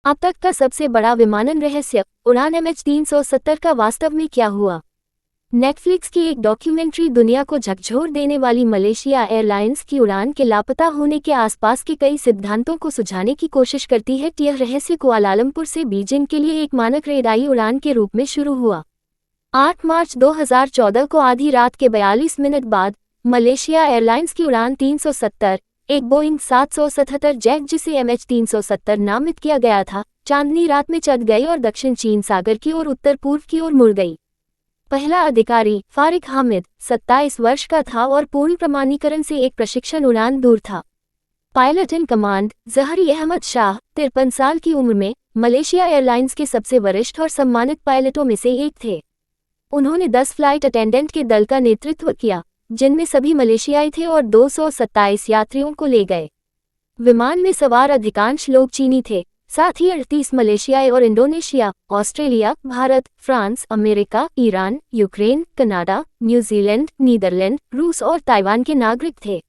अब तक का सबसे बड़ा विमानन रहस्य, उड़ान MH370 का वास्तव में क्या हुआ। नेटफ्लिक्स की एक डॉक्यूमेंट्री दुनिया को झकझोर देने वाली मलेशिया एयरलाइंस की उड़ान के लापता होने के आसपास के कई सिद्धांतों को सुझाने की कोशिश करती है। यह रहस्य कुआलालंपुर से बीजिंग के लिए एक मानक रेडाई उड़ान के रूप में शुरू हुआ। 8 मार्च 2014 को आधी रात के 42 मिनट बाद मलेशिया एयरलाइंस की उड़ान 370, एक बोइंग 777 जेट जिसे MH370 नामित किया गया था, चांदनी रात में चढ़ गई और दक्षिण चीन सागर की ओर उत्तर पूर्व की ओर मुड़ गई। पहला अधिकारी फारिक हामिद 27 वर्ष का था और पूर्ण प्रमाणीकरण से एक प्रशिक्षण उड़ान दूर था। पायलट इन कमांड जहरी अहमद शाह 53 साल की उम्र में मलेशिया एयरलाइंस के सबसे वरिष्ठ और सम्मानित पायलटों में से एक थे। उन्होंने 10 फ्लाइट अटेंडेंट के दल का नेतृत्व किया, जिनमें सभी मलेशियाई थे और 227 यात्रियों को ले गए। विमान में सवार अधिकांश लोग चीनी थे, साथ ही 38 मलेशियाई और Indonesia, Australia, Bharat, France, America, Iran, Ukraine, Canada, New Zealand, Netherland, रूस और ताइवान के नागरिक थे।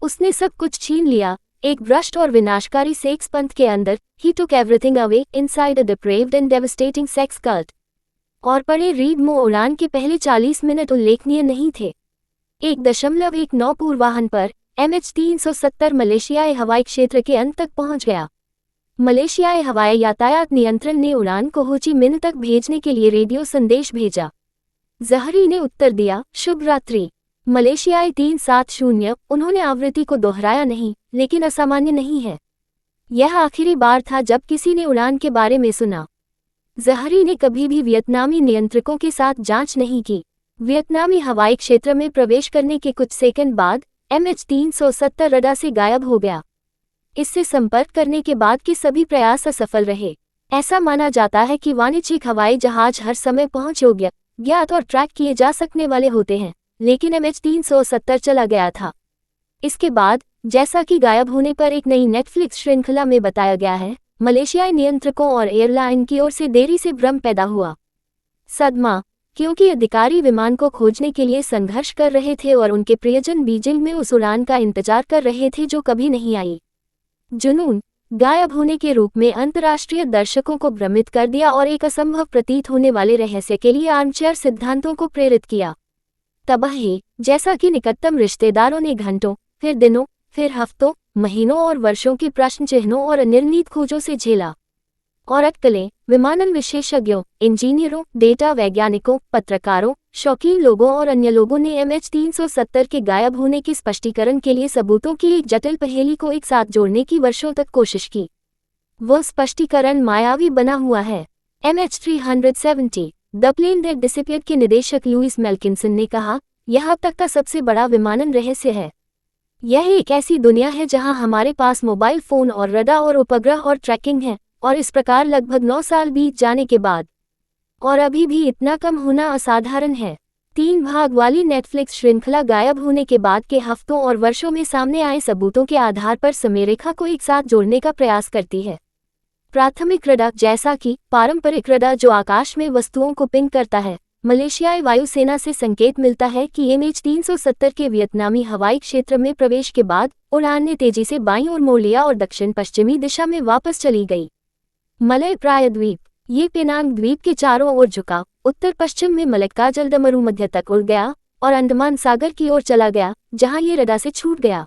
उसने सब कुछ छीन लिया, एक भ्रष्ट और विनाशकारी सेक्स पंथ के अंदर। He took everything away inside a depraved and devastating sex cult. और पढ़े रीड मो उड़ान के पहले 40 मिनट उल्लेखनीय नहीं थे। 1.19 पूर्वाह्न पर MH370 मलेशियाई हवाई क्षेत्र के अंत तक पहुंच गया। मलेशियाई हवाई यातायात नियंत्रण ने उड़ान को हो ची मिन्ह तक भेजने के लिए रेडियो संदेश भेजा। जहरी ने उत्तर दिया, शुभ रात्रि। मलेशियाई 370। उन्होंने आवृत्ति को दोहराया नहीं, लेकिन असामान्य नहीं है। यह आखिरी बार था जब किसी ने उड़ान के बारे में सुना। जहरी ने कभी भी वियतनामी नियंत्रकों के साथ जांच नहीं की। वियतनामी हवाई क्षेत्र में प्रवेश करने के कुछ सेकंड बाद MH370 रडार से गायब हो गया। इससे संपर्क करने के बाद के सभी प्रयास असफल रहे। ऐसा माना जाता है कि वाणिज्यिक हवाई जहाज हर समय पहुंच योग्य, ज्ञात और ट्रैक किए जा सकने वाले होते हैं, लेकिन MH370 चला गया था। इसके बाद, जैसा कि गायब होने पर एक नई नेटफ्लिक्स श्रृंखला में बताया गया है, मलेशियाई नियंत्रकों और एयरलाइन की ओर से देरी से भ्रम पैदा हुआ। सदमा, क्योंकि अधिकारी विमान को खोजने के लिए संघर्ष कर रहे थे और उनके प्रियजन बीजिंग में उस उड़ान का इंतजार कर रहे थे जो कभी नहीं आई। जुनून, गायब होने के रूप में अंतर्राष्ट्रीय दर्शकों को भ्रमित कर दिया और एक असंभव प्रतीत होने वाले रहस्य के लिए आर्मचेयर सिद्धांतों को प्रेरित किया। तबाही, जैसा कि निकटतम रिश्तेदारों ने घंटों, फिर दिनों, फिर हफ्तों, महीनों और वर्षों की प्रश्न चिन्हों और अनिर्णीत खोजों से झेला। और अटकलें, विमानन विशेषज्ञों, इंजीनियरों, डेटा वैज्ञानिकों, पत्रकारों, शौकीन लोगों और अन्य लोगों ने MH370 के गायब होने के स्पष्टीकरण के लिए सबूतों की एक जटिल पहेली को एक साथ जोड़ने की वर्षों तक कोशिश की। वह स्पष्टीकरण मायावी बना हुआ है। MH370, the plane that disappeared के निदेशक लुइस मेल्किंसन ने कहा, यह अब तक का सबसे बड़ा विमानन रहस्य है। यह एक ऐसी दुनिया है जहां हमारे पास मोबाइल फोन और रडार और उपग्रह और ट्रैकिंग है, और इस प्रकार लगभग 9 साल बीत जाने के बाद, और अभी भी इतना कम होना असाधारण है। 3 भाग वाली नेटफ्लिक्स श्रृंखला गायब होने के बाद के हफ्तों और वर्षों में सामने आए सबूतों के आधार पर समरेखा को एक साथ जोड़ने का प्रयास करती है। प्राथमिक रडार, जैसा कि पारंपरिक रडार जो आकाश में वस्तुओं को पिंग करता है, मलेशियाई वायुसेना से संकेत मिलता है कि MH370 के वियतनामी हवाई क्षेत्र में प्रवेश के बाद उड़ान ने तेजी से बाईं ओर मोड़ लिया और दक्षिण पश्चिमी दिशा में वापस चली गई। मलय प्रायद्वीप, ये पेनांग द्वीप के चारों ओर झुका, उत्तर पश्चिम में मलक्का जलदमरू मध्य तक उड़ गया और अंडमान सागर की ओर चला गया, जहां ये रडार से छूट गया।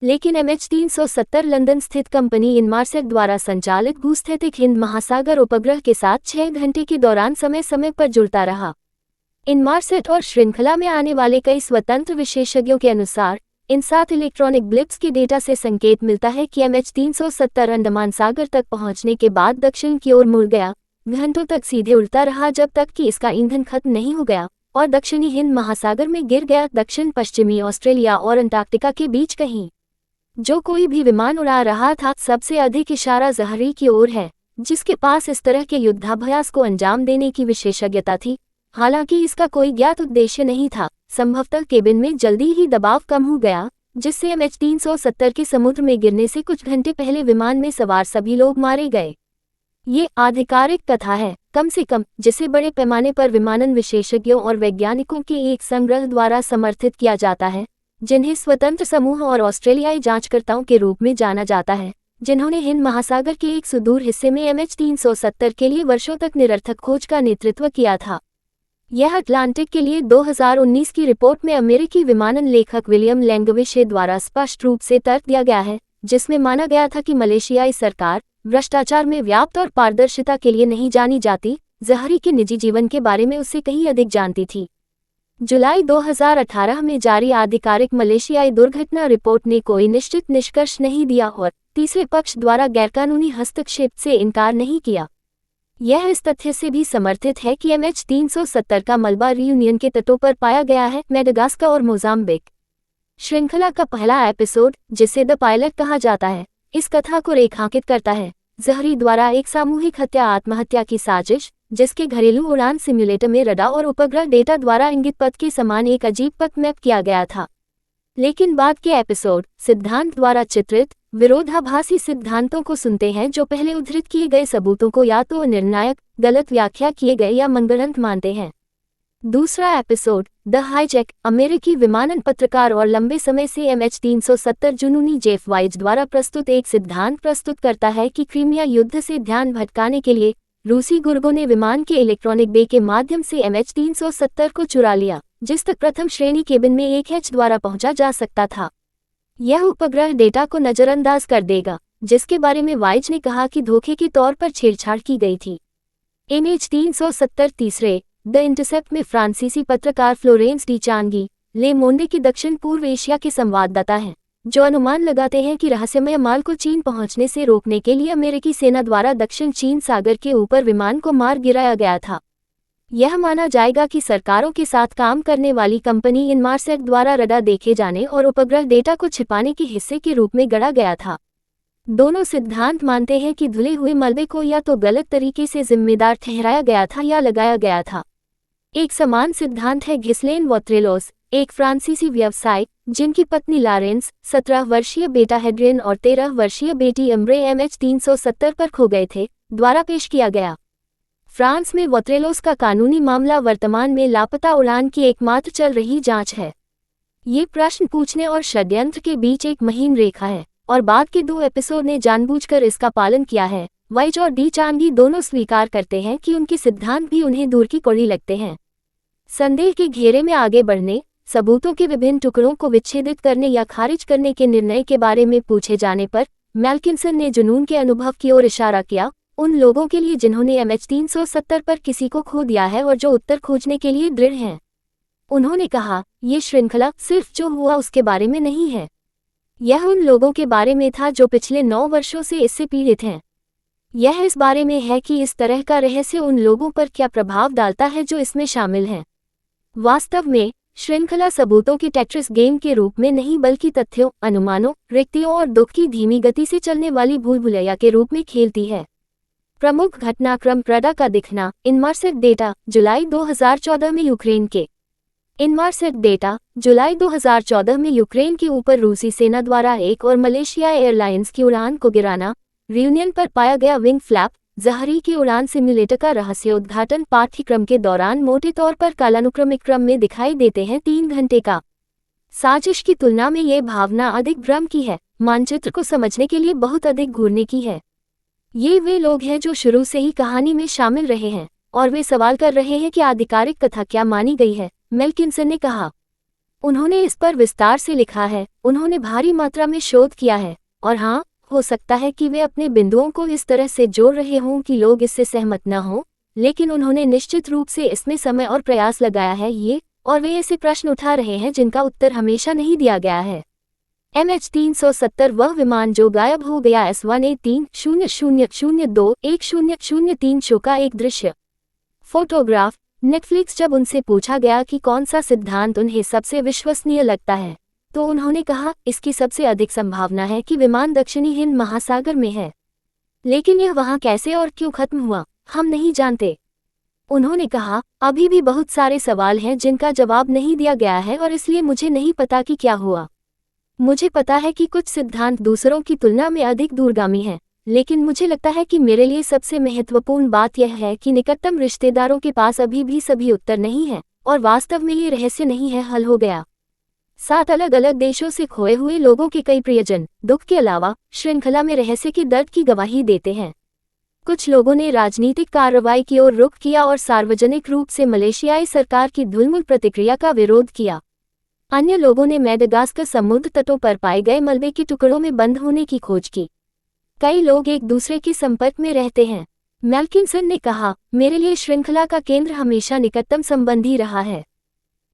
लेकिन MH370 लंदन स्थित कंपनी इनमारसेट द्वारा संचालित भूस्थैतिक हिंद महासागर उपग्रह के साथ 6 घंटे के दौरान समय समय पर जुड़ता रहा। इनमारसेट और श्रृंखला में आने वाले कई स्वतंत्र विशेषज्ञों के अनुसार, इन 7 इलेक्ट्रॉनिक ब्लिप्स के डेटा से संकेत मिलता है कि MH370 अंडमान सागर तक पहुंचने के बाद दक्षिण की ओर मुड़ गया, घंटों तक सीधे उड़ता रहा जब तक कि इसका ईंधन खत्म नहीं हो गया, और दक्षिणी हिंद महासागर में गिर गया, दक्षिण पश्चिमी ऑस्ट्रेलिया और अंटार्कटिका के बीच कहीं। जो कोई भी विमान उड़ा रहा था, सबसे अधिक इशारा जहरी की ओर है, जिसके पास इस तरह के युद्धाभ्यास को अंजाम देने की विशेषज्ञता थी। हालांकि इसका कोई ज्ञात उद्देश्य नहीं था। संभवतः केबिन में जल्दी ही दबाव कम हो गया, जिससे MH370 के समुद्र में गिरने से कुछ घंटे पहले विमान में सवार सभी लोग मारे गए। ये आधिकारिक कथा है, कम से कम, जिसे बड़े पैमाने पर विमानन विशेषज्ञों और वैज्ञानिकों के एक संग्रह द्वारा समर्थित किया जाता है, जिन्हें स्वतंत्र समूह और ऑस्ट्रेलियाई जांचकर्ताओं के रूप में जाना जाता है, जिन्होंने हिंद महासागर के एक सुदूर हिस्से में MH370 के लिए वर्षों तक निरर्थक खोज का नेतृत्व किया था। यह अटलांटिक के लिए 2019 की रिपोर्ट में अमेरिकी विमानन लेखक विलियम लैंगविशे द्वारा स्पष्ट रूप से तर्क दिया गया है, जिसमें माना गया था कि मलेशियाई सरकार भ्रष्टाचार में व्याप्त और पारदर्शिता के लिए नहीं जानी जाती, ज़हरी के निजी जीवन के बारे में उससे कहीं अधिक जानती थी। जुलाई 2018 में जारी आधिकारिक मलेशियाई दुर्घटना रिपोर्ट ने कोई निश्चित निष्कर्ष नहीं दिया और तीसरे पक्ष द्वारा गैरकानूनी हस्तक्षेप से इनकार नहीं किया। यह इस तथ्य से भी समर्थित है कि MH370 का मलबा रियूनियन के तटों पर पाया गया है, मेडागास्कर और मोजाम्बिक। श्रृंखला का पहला एपिसोड, जिसे द पायलट कहा जाता है, इस कथा को रेखांकित करता है। ज़हरी द्वारा एक सामूहिक हत्या आत्महत्या की साजिश, जिसके घरेलू उड़ान सिम्युलेटर में रडार और उपग्रह डेटा द्वारा इंगित पथ के समान एक अजीब पथ मैप किया गया था। लेकिन बाद के एपिसोड सिद्धांत द्वारा चित्रित विरोधाभासी सिद्धांतों को सुनते हैं, जो पहले उद्धृत किए गए सबूतों को या तो निर्णायक, गलत व्याख्या किए गए या मनगढ़ंत मानते हैं। दूसरा एपिसोड द हाईजैक, अमेरिकी विमानन पत्रकार और लंबे समय से MH370 जुनूनी जेफ वाइज द्वारा प्रस्तुत एक सिद्धांत प्रस्तुत करता है कि क्रीमिया युद्ध से ध्यान भटकाने के लिए रूसी गुर्गों ने विमान के इलेक्ट्रॉनिक बे के माध्यम से MH370 को चुरा लिया, जिस तक प्रथम श्रेणी केबिन में एक हैच द्वारा पहुंचा जा सकता था। यह उपग्रह डेटा को नजरअंदाज कर देगा, जिसके बारे में वाइज ने कहा कि धोखे के तौर पर छेड़छाड़ की गई थी। MH370 तीसरे द इंटरसेप्ट में फ्रांसीसी पत्रकार फ्लोरेंस डी चांगी ले मोंडे की दक्षिण पूर्व एशिया के संवाददाता हैं, जो अनुमान लगाते हैं कि रहस्यमय माल को चीन पहुंचने से रोकने के लिए अमेरिकी सेना द्वारा दक्षिण चीन सागर के ऊपर विमान को मार गिराया गया था। यह माना जाएगा कि सरकारों के साथ काम करने वाली कंपनी इनमारसेट द्वारा रडार देखे जाने और उपग्रह डेटा को छिपाने के हिस्से के रूप में गढ़ा गया था। दोनों सिद्धांत मानते हैं कि धुले हुए मलबे को या तो गलत तरीके से जिम्मेदार ठहराया गया था या लगाया गया था। एक समान सिद्धांत है घिस्लेन वोत्रेलोस, एक फ्रांसीसी व्यवसायी जिनकी पत्नी लॉरेंस, 17 वर्षीय बेटा हेड्रियन और 13 वर्षीय बेटी एम्ब्रे MH370 पर खो गए थे, द्वारा पेश किया गया। फ्रांस में वोत्रेलोस का कानूनी मामला वर्तमान में लापता उड़ान की एकमात्र चल रही जांच है। ये प्रश्न पूछने और षड्यंत्र के बीच एक महीन रेखा है, और बाद के 2 एपिसोड ने जानबूझकर इसका पालन किया है। वाइज और डी चांगी दोनों स्वीकार करते हैं कि उनके सिद्धांत भी उन्हें दूर की कौड़ी लगते हैं। संदेह के घेरे में आगे बढ़ने, सबूतों के विभिन्न टुकड़ों को विच्छेदित करने या खारिज करने के निर्णय के बारे में पूछे जाने पर मेल्किंसन ने जुनून के अनुभव की ओर इशारा किया, उन लोगों के लिए जिन्होंने MH370 पर किसी को खो दिया है और जो उत्तर खोजने के लिए दृढ़ हैं। उन्होंने कहा, ये श्रृंखला सिर्फ जो हुआ उसके बारे में नहीं है, यह उन लोगों के बारे में था जो पिछले 9 वर्षों से इससे पीड़ित हैं। यह इस बारे में है कि इस तरह का रहस्य उन लोगों पर क्या प्रभाव डालता है जो इसमें शामिल हैं। वास्तव में श्रृंखला सबूतों के टेट्रिस गेम के रूप में नहीं, बल्कि तथ्यों, अनुमानों, रिक्तियों और दुख की धीमी गति से चलने वाली भूल-भुलैया के रूप में खेलती है। प्रमुख घटनाक्रम प्रडा का दिखना, इनमारसेट डेटा, जुलाई 2014 में यूक्रेन के इनमारसेट डेटा, जुलाई 2014 में यूक्रेन के ऊपर रूसी सेना द्वारा एक और मलेशिया एयरलाइंस की उड़ान को गिराना, रियूनियन पर पाया गया विंग फ्लैप, ज़हरी की उड़ान सिम्युलेटर का रहस्योद्घाटन पाठ्यक्रम के दौरान मोटे तौर पर कालानुक्रमिक क्रम में दिखाई देते हैं। 3 घंटे का साजिश की तुलना में ये भावना अधिक भ्रम की है, मानचित्र को समझने के लिए बहुत अधिक घूरने की है। ये वे लोग हैं जो शुरू से ही कहानी में शामिल रहे हैं, और वे सवाल कर रहे हैं कि आधिकारिक कथा क्या मानी गई है, मेल्किंसन ने कहा। उन्होंने इस पर विस्तार से लिखा है, उन्होंने भारी मात्रा में शोध किया है, और हाँ, हो सकता है कि वे अपने बिंदुओं को इस तरह से जोड़ रहे हों कि लोग इससे सहमत न हों, लेकिन उन्होंने निश्चित रूप से इसमें समय और प्रयास लगाया है और वे ऐसे प्रश्न उठा रहे हैं जिनका उत्तर हमेशा नहीं दिया गया है। MH370 वह विमान जो गायब हो गया, S1A300021003 शो का एक दृश्य फोटोग्राफ। नेटफ्लिक्स जब उनसे पूछा गया कि कौन सा सिद्धांत उन्हें सबसे विश्वसनीय लगता है, तो उन्होंने कहा, इसकी सबसे अधिक संभावना है कि विमान दक्षिणी हिंद महासागर में है, लेकिन यह वहां कैसे और क्यों खत्म हुआ, हम नहीं जानते। उन्होंने कहा, अभी भी बहुत सारे सवाल हैं जिनका जवाब नहीं दिया गया है और इसलिए मुझे नहीं पता कि क्या हुआ। मुझे पता है कि कुछ सिद्धांत दूसरों की तुलना में अधिक दूरगामी हैं, लेकिन मुझे लगता है कि मेरे लिए सबसे महत्वपूर्ण बात यह है कि निकटतम रिश्तेदारों के पास अभी भी सभी उत्तर नहीं हैं और वास्तव में ये रहस्य नहीं है हल हो गया। 7 अलग अलग देशों से खोए हुए लोगों के कई प्रियजन दुख के अलावा श्रृंखला में रहस्य के दर्द की गवाही देते हैं। कुछ लोगों ने राजनीतिक कार्रवाई की ओर रुख किया और सार्वजनिक रूप से मलेशियाई सरकार की धूलमुल प्रतिक्रिया का विरोध किया। अन्य लोगों ने मेडागास्कर समुद्र तटों पर पाए गए मलबे के टुकड़ों में बंद होने की खोज की। कई लोग एक दूसरे के संपर्क में रहते हैं। मेल्किंसन ने कहा, मेरे लिए श्रृंखला का केंद्र हमेशा निकटतम संबंधी रहा है।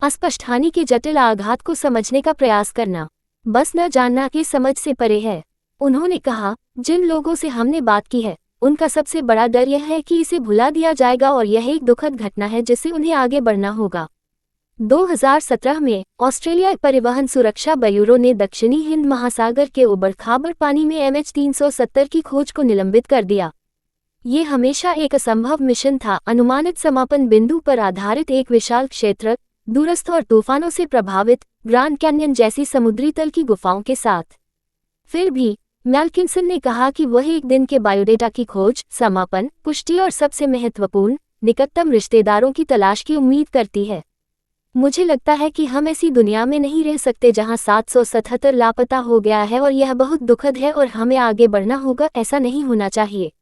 अस्पष्ट हानि के जटिल आघात को समझने का प्रयास करना बस न जानना की समझ से परे है। उन्होंने कहा, जिन लोगों से हमने बात की है उनका सबसे बड़ा डर यह है कि इसे भुला दिया जाएगा और यह एक दुखद घटना है जिससे उन्हें आगे बढ़ना होगा। 2017 में ऑस्ट्रेलिया परिवहन सुरक्षा ब्यूरो ने दक्षिणी हिंद महासागर के उबड़-खाबड़ पानी में MH370 की खोज को निलंबित कर दिया। ये हमेशा एक असंभव मिशन था, अनुमानित समापन बिंदु पर आधारित एक विशाल क्षेत्र, दूरस्थ और तूफानों से प्रभावित ग्रैंड कैन्यन जैसी समुद्री तल की गुफाओं के साथ। फिर भी मेल्किंसन ने कहा कि वह एक दिन के बायोडेटा की खोज, समापन, पुष्टि और सबसे महत्वपूर्ण, निकटतम रिश्तेदारों की तलाश की उम्मीद करती है। मुझे लगता है कि हम ऐसी दुनिया में नहीं रह सकते जहां 777 लापता हो गया है और यह बहुत दुखद है और हमें आगे बढ़ना होगा। ऐसा नहीं होना चाहिए।